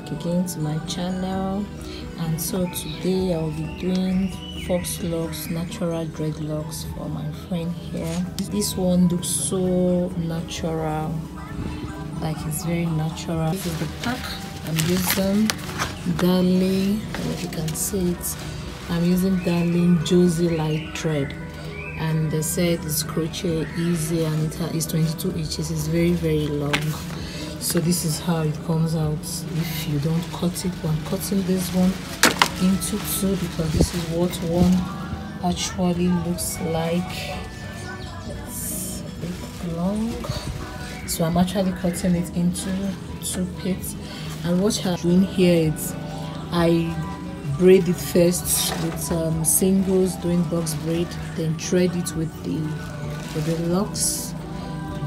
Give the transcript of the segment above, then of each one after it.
back again to my channel. And so today I'll be doing fox locks, natural dreadlocks for my friend here. This one looks so natural, like it's very natural. This is the pack. I'm using Darling, if you can see it, I'm using Darling Josie Light Thread, and they said it's crochet easy and it is 22 inches. It's very long. So this is how it comes out if you don't cut it. I'm cutting this one into two because this is what one actually looks like. It's a bit long, so I'm actually cutting it into two bits. And what I'm doing here is I braid it first with singles, doing box braid, then thread it with the locks,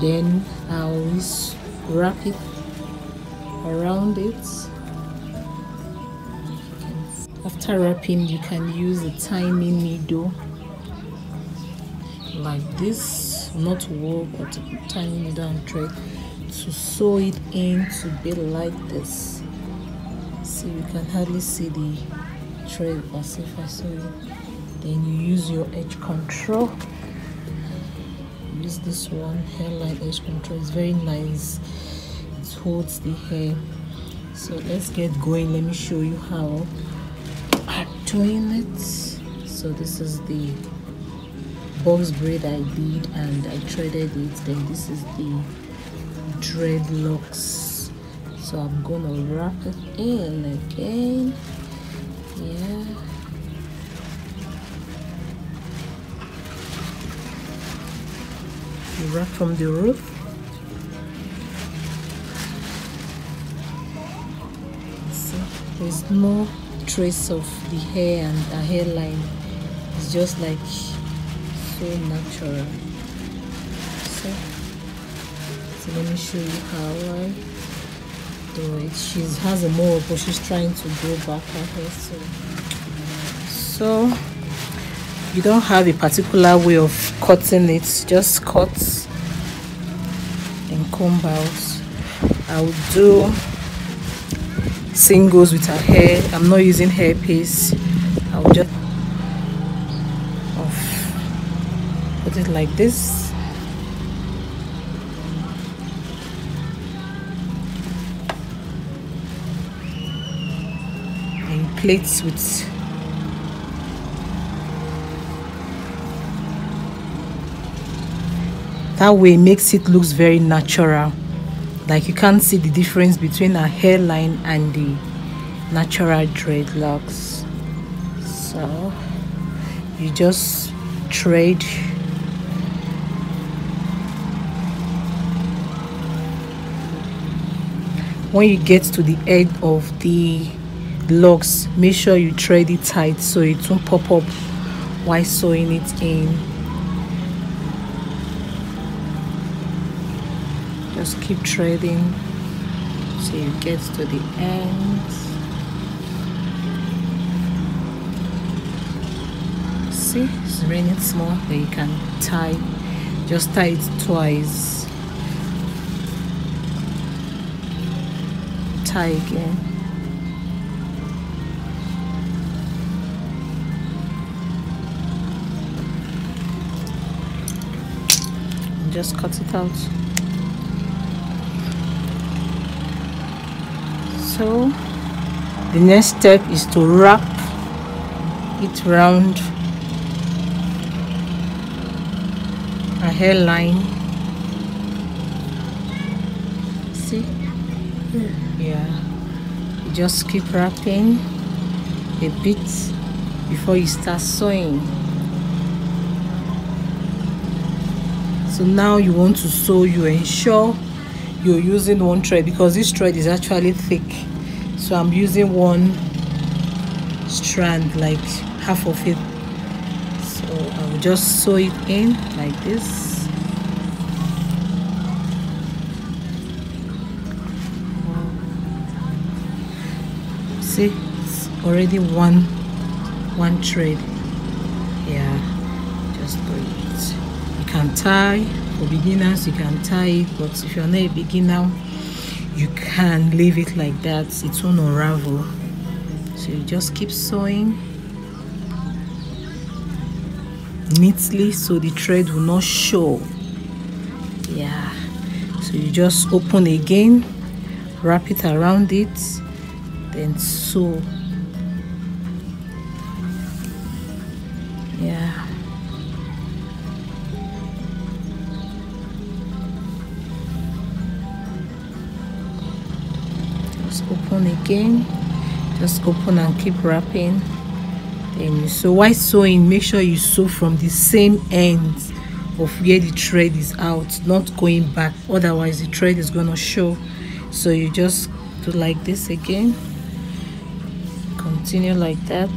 then I'll wrap it around it. After wrapping, you can use a tiny needle like this, not wool but a tiny needle and thread to sew it in to be like this. See, you can hardly see the thread as if I sew it. Then you use your edge control. Use this one, hairline edge control. It's very nice. It holds the hair. So let's get going. Let me show you how I'm doing it. So this is the box braid I did and I threaded it. Then this is the dreadlocks. So I'm gonna wrap it in again. Yeah. You wrap from the roof. See, there's no trace of the hair and a hairline. It's just like so natural. So let me show you how I do it. She has a mohawk, but she's trying to grow back her hair. So you don't have a particular way of cutting it, just cut and comb out. I will do singles with her hair. I'm not using hair piece. I'll just put it like this. And plates with that way, makes it looks very natural. Like you can't see the difference between a hairline and the natural dreadlocks. So you just thread when you get to the end of the locks. Make sure you thread it tight so it won't pop up while sewing it in. Just keep threading till you get to the end. See, it's raining small. Then you can tie, just tie it twice. Tie again. And just cut it out. So the next step is to wrap it around a hairline. See? Yeah. You just keep wrapping a bit before you start sewing. So now you want to sew, you ensure you're using one thread because this thread is actually thick. So I'm using one strand, like half of it. So I will just sew it in like this. See, it's already one thread. Yeah, just do it. You can tie. For beginners, you can tie it, but if you're not a beginner, you can leave it like that, it won't unravel. So you just keep sewing neatly so the thread will not show. Yeah, so you just open again, wrap it around it, then sew. Yeah, just open again, just open and keep wrapping. Then you sew. While sewing, make sure you sew from the same end of where the thread is out, not going back, otherwise the thread is gonna show. So you just do like this again, continue like that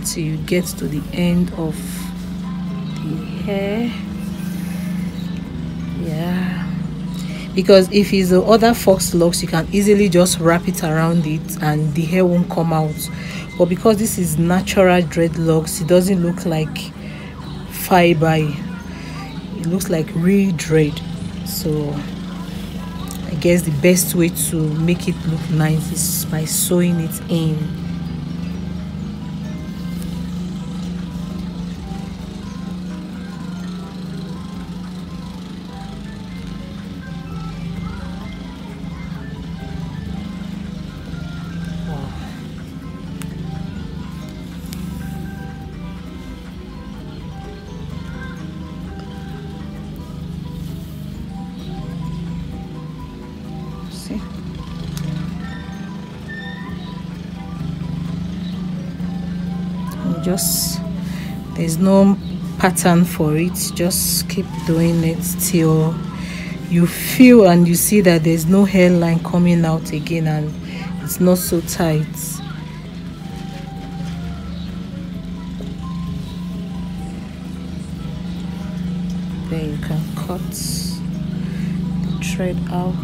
till you get to the end of the hair. Yeah, because if it's the other fox locks, you can easily just wrap it around it and the hair won't come out. But because this is natural dreadlocks, it doesn't look like fiber, it looks like real dread. So I guess the best way to make it look nice is by sewing it in. Just, there's no pattern for it, just keep doing it till you feel and you see that there's no hairline coming out again and it's not so tight. Then you can cut the thread out.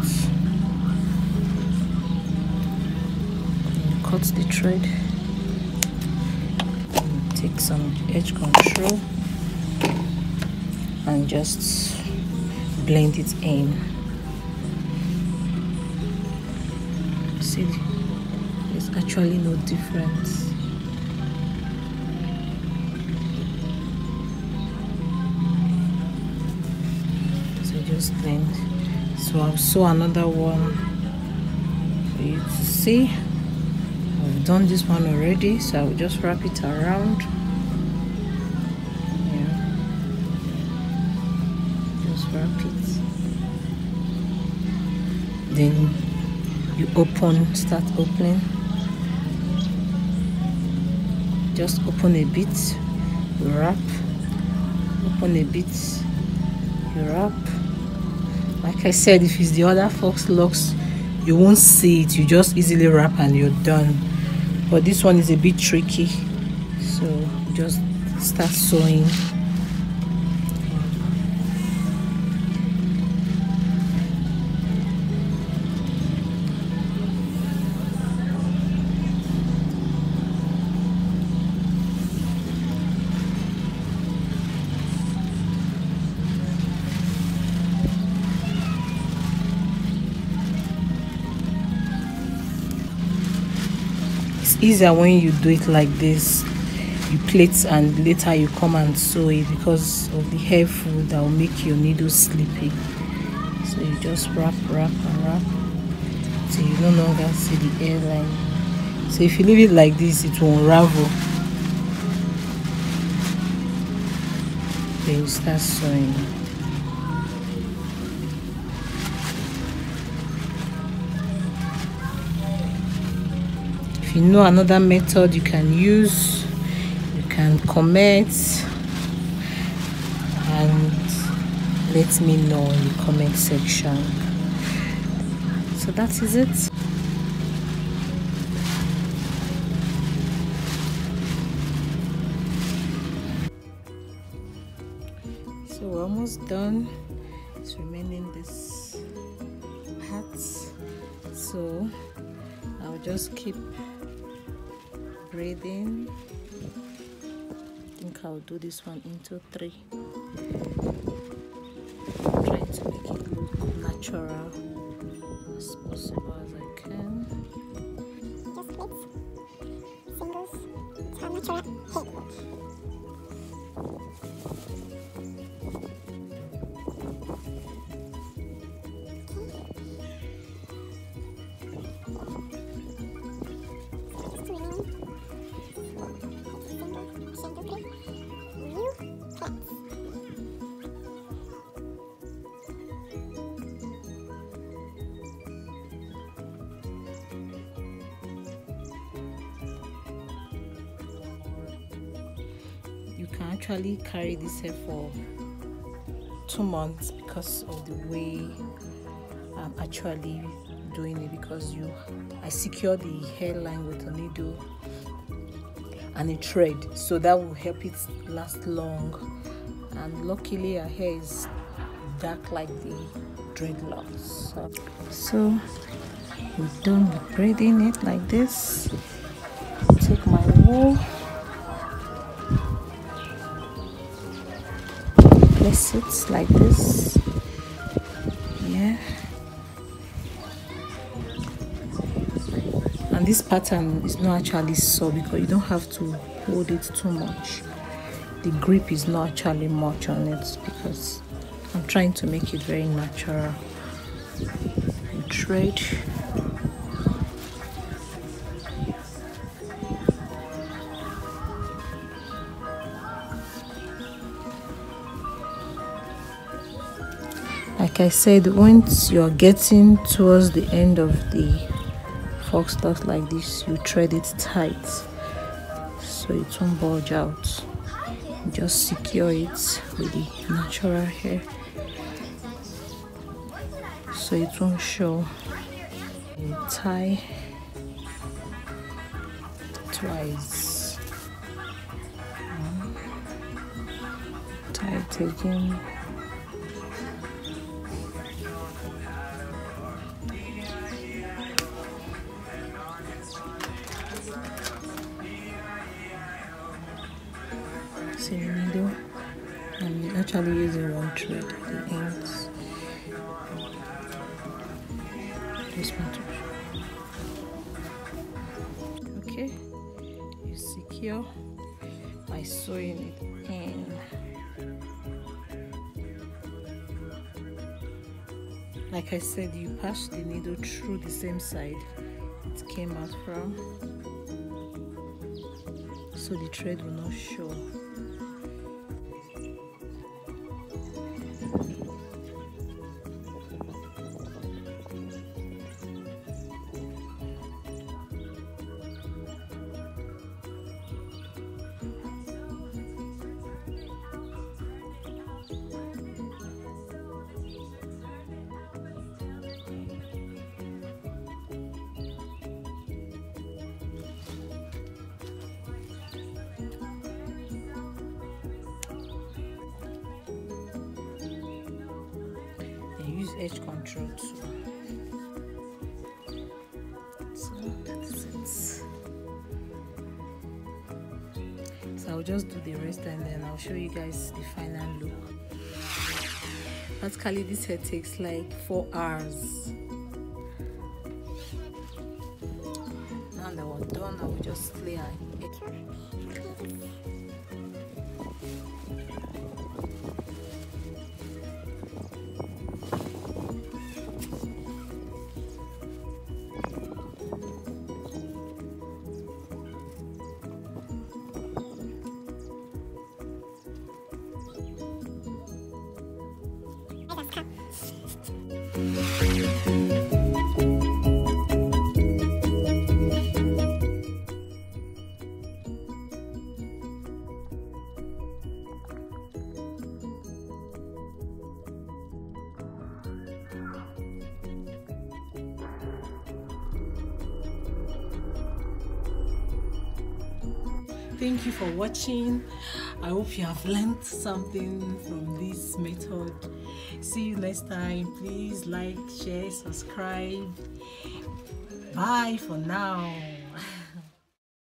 You cut the thread, take some edge control and just blend it in. See, there's actually no difference. So just blend. So I'll sew another one for you to see. I've done this one already, so I'll just wrap it around. Wrap it, then you start opening, just open a bit, you wrap, open a bit, you wrap. Like I said, if it's the other fox locks, you won't see it, you just easily wrap and you're done. But this one is a bit tricky, so just start sewing. It's easier when you do it like this, you plait and later you come and sew it, because of the hair food that will make your needle sleepy. So you just wrap and wrap till you no longer see the hairline. So if you leave it like this, it will unravel. Then you start sewing. If you know another method you can use, you can comment and let me know in the comment section. So that is it. So we're almost done. It's remaining this part, so I'll just keep braiding. I think I'll do this one into 3. Trying to make it look natural as possible as I can. Just splits, singles, some natural head. You can actually carry this hair for 2 months because of the way I'm actually doing it, because I secure the hairline with a needle and a thread, so that will help it last long. And luckily her hair is dark like the dreadlocks. So we're done with braiding it like this. Take my wool, place it like this. Yeah. And this pattern is not actually sore because you don't have to hold it too much. The grip is not actually much on it because I'm trying to make it very natural. You thread. Like I said, once you're getting towards the end of the fox locks like this, you thread it tight so it won't bulge out. Just secure it with the natural hair so it won't show. You tie twice, tie it again. See the needle? I'm actually using one thread at the ends. This one too. Okay, you secure by sewing it in. Like I said, you pass the needle through the same side it came out from, so the thread will not show. Use edge control too. So that's it. So I'll just do the rest and then I'll show you guys the final look. Practically this hair takes like 4 hours. Now that we're done, I will just lay her edge. Thank you for watching. I hope you have learned something from this method. See you next time. Please like, share, subscribe. Bye for now.